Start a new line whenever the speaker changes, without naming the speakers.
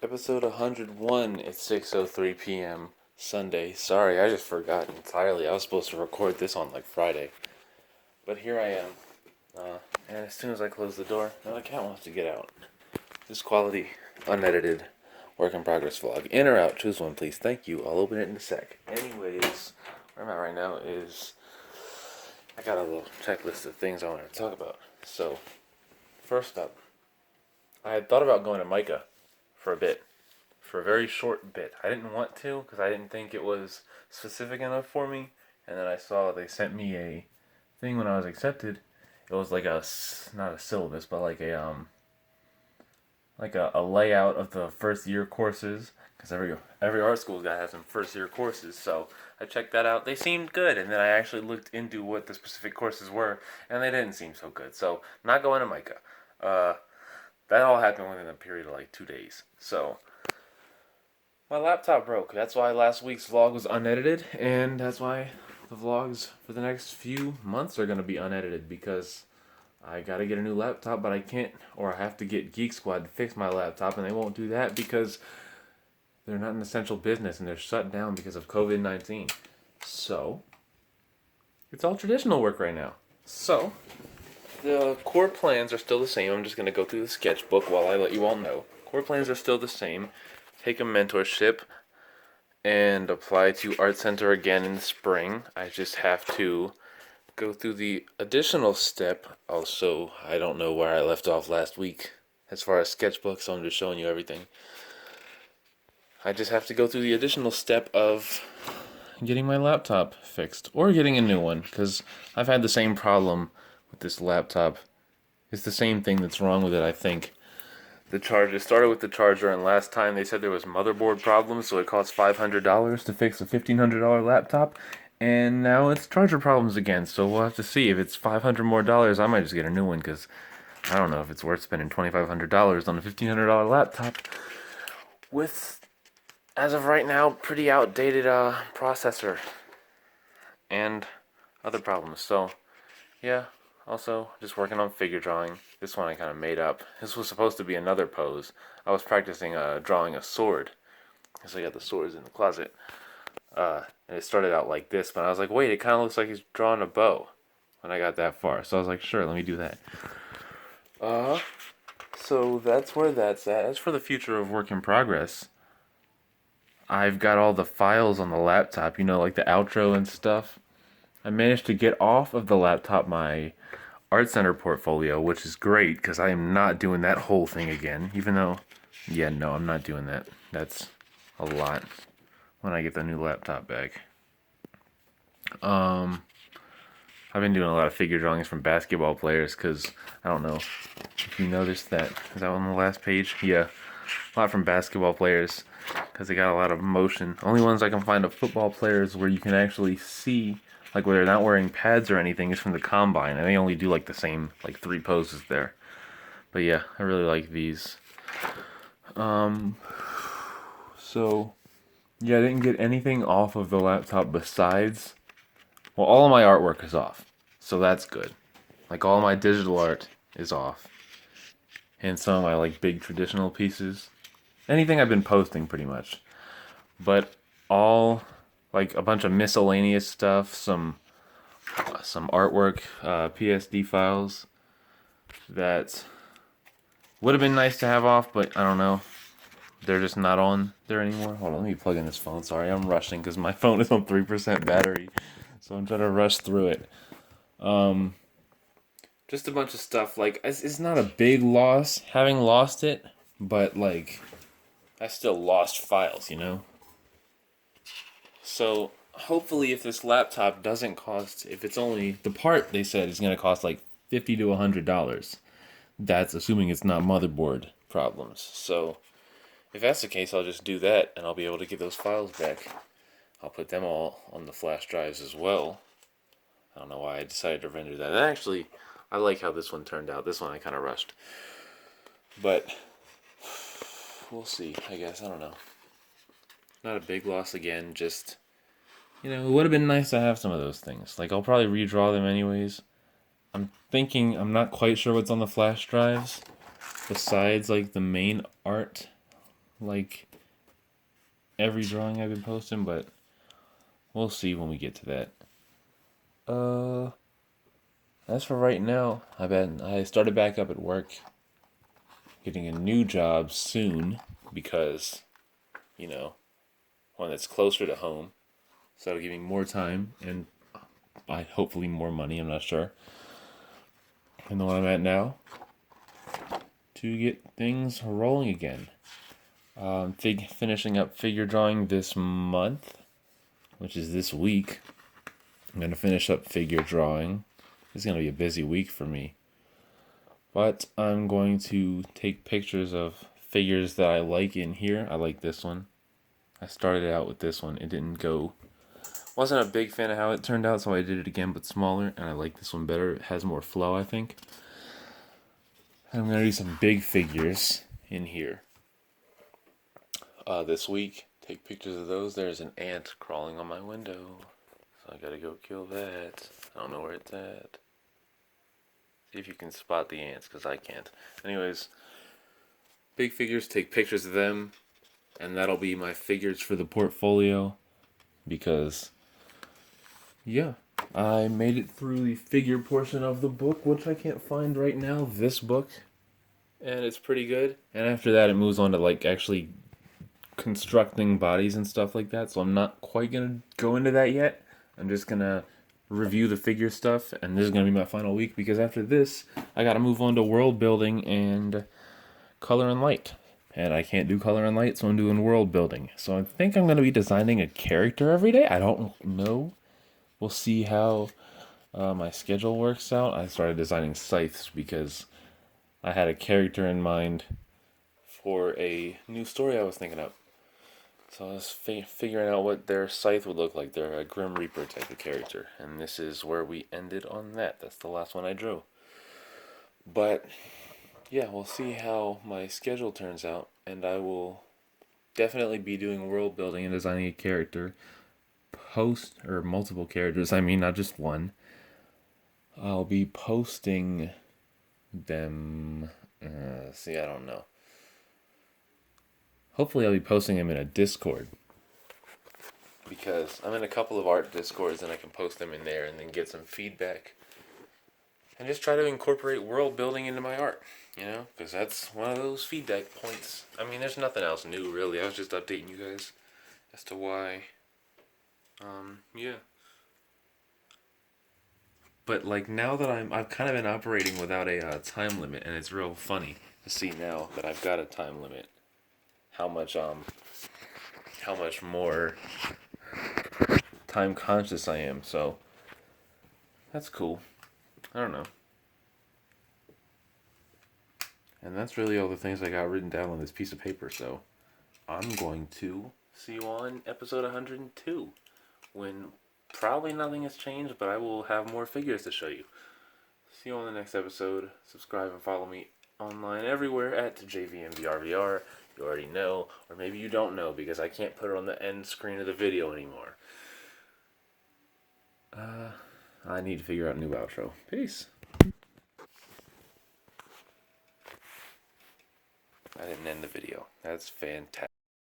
Episode 101 at 6:03 p.m. Sunday. Sorry, I just forgot entirely. I was supposed to record this on like Friday. But here I am. And as soon as I close the door, now the cat wants to get out. This quality, unedited, work in progress vlog. In or out? Choose one, please. Thank you. I'll open it in a sec. Anyways, where I'm at right now is I got a little checklist of things I want to talk about. So, first up, I had thought about going to Micah for a bit. For a very short bit. I didn't want to because I didn't think it was specific enough for me. And then I saw they sent me a thing when I was accepted. It was like not a syllabus, but like a layout of the first year courses. Because every art school's got to have some first year courses. So I checked that out. They seemed good. And then I actually looked into what the specific courses were. And they didn't seem so good. So not going to Micah. That all happened within a period of like 2 days. So my laptop broke. That's why last week's vlog was unedited, and that's why the vlogs for the next few months are going to be unedited because I got to get a new laptop, but I can't, or I have to get Geek Squad to fix my laptop, and they won't do that because they're not an essential business and they're shut down because of COVID-19. So, it's all traditional work right now. So, the core plans are still the same. I'm just going to go through the sketchbook while I let you all know. Core plans are still the same. Take a mentorship and apply to Art Center again in the spring. I just have to go through the additional step. Also, I don't know where I left off last week as far as Sketchbook, so I'm just showing you everything. I just have to go through the additional step of getting my laptop fixed or getting a new one because I've had the same problem with this laptop. It's the same thing that's wrong with it, I think. The charger started with the charger, and last time they said there was motherboard problems, so it cost $500 to fix a $1,500 laptop, and now it's charger problems again. So we'll have to see if it's $500 more dollars. I might just get a new one because I don't know if it's worth spending $2,500 on a $1,500 laptop with, as of right now, pretty outdated processor and other problems. So yeah. Also, just working on figure drawing. This one I kind of made up. This was supposed to be another pose. I was practicing drawing a sword. So I got the swords in the closet. And it started out like this, but I was like, wait, it kind of looks like he's drawing a bow when I got that far. So I was like, sure, let me do that. So that's where that's at. As for the future of work in progress, I've got all the files on the laptop, like the outro and stuff. I managed to get off of the laptop my Art Center portfolio, which is great because I am not doing that whole thing again. Even though, yeah, no, I'm not doing that. That's a lot when I get the new laptop back. I've been doing a lot of figure drawings from basketball players because I don't know if you noticed that. Is that on the last page? Yeah, a lot from basketball players because they got a lot of motion. Only ones I can find of football players where you can actually see, like where they're not wearing pads or anything, is from the combine, and they only do like the same like 3 poses there. But yeah, I really like these. So yeah, I didn't get anything off of the laptop besides, well, all of my artwork is off, so that's good. Like all my digital art is off, and some of my like big traditional pieces, anything I've been posting pretty much, but all like a bunch of miscellaneous stuff, some artwork, PSD files that would have been nice to have off, but I don't know. They're just not on there anymore. Hold on, let me plug in this phone. Sorry, I'm rushing because my phone is on 3% battery, so I'm trying to rush through it. Just a bunch of stuff. Like, it's not a big loss having lost it, but like, I still lost files. So hopefully, if this laptop doesn't cost, if it's only the part they said is going to cost like $50 to $100, that's assuming it's not motherboard problems. So if that's the case, I'll just do that and I'll be able to get those files back. I'll put them all on the flash drives as well. I don't know why I decided to render that. And actually, I like how this one turned out. This one I kind of rushed. But we'll see, I guess. I don't know. Not a big loss again, just, it would have been nice to have some of those things. Like, I'll probably redraw them anyways. I'm not quite sure what's on the flash drives besides, like, the main art. like every drawing I've been posting, but we'll see when we get to that. As for right now, I started back up at work, getting a new job soon because, you know, one that's closer to home, so it'll give me more time and by hopefully more money. I'm not sure. And the one I'm at now to get things rolling again. Finishing up figure drawing this month, which is this week. I'm gonna finish up figure drawing. It's gonna be a busy week for me. But I'm going to take pictures of figures that I like in here. I like this one. I started out with this one. It didn't go. Wasn't a big fan of how it turned out, so I did it again, but smaller. And I like this one better. It has more flow, I think. And I'm gonna do some big figures in here. This week, take pictures of those. There's an ant crawling on my window, so I gotta go kill that. I don't know where it's at. See if you can spot the ants, because I can't. Anyways, big figures, take pictures of them, and that'll be my figures for the portfolio, because, yeah, I made it through the figure portion of the book, which I can't find right now, this book, and it's pretty good. And after that, it moves on to, like, actually constructing bodies and stuff like that, so I'm not quite gonna go into that yet. I'm just gonna review the figure stuff, and this is gonna be my final week, because after this I gotta move on to world building and color and light, and I can't do color and light, so I'm doing world building. So I think I'm gonna be designing a character every day. I don't know, we'll see how my schedule works out. I started designing scythes because I had a character in mind for a new story I was thinking of. So I was figuring out what their scythe would look like. They're a Grim Reaper type of character. And this is where we ended on that. That's the last one I drew. But, yeah, we'll see how my schedule turns out. And I will definitely be doing world building and designing a character. Or multiple characters, I mean, not just one. I'll be posting them. I don't know. Hopefully I'll be posting them in a Discord, because I'm in a couple of art Discords and I can post them in there and then get some feedback and just try to incorporate world building into my art, because that's one of those feedback points. I mean, there's nothing else new really. I was just updating you guys as to why. Yeah. But like now that I've kind of been operating without a time limit, and it's real funny to see now that I've got a time limit. How much more time conscious I am, so that's cool. I don't know. And that's really all the things I got written down on this piece of paper, so I'm going to see you on episode 102, when probably nothing has changed, but I will have more figures to show you. See you on the next episode. Subscribe and follow me online everywhere at JVMVRVR. You already know, or maybe you don't know, because I can't put it on the end screen of the video anymore. I need to figure out a new outro. Peace. I didn't end the video. That's fantastic.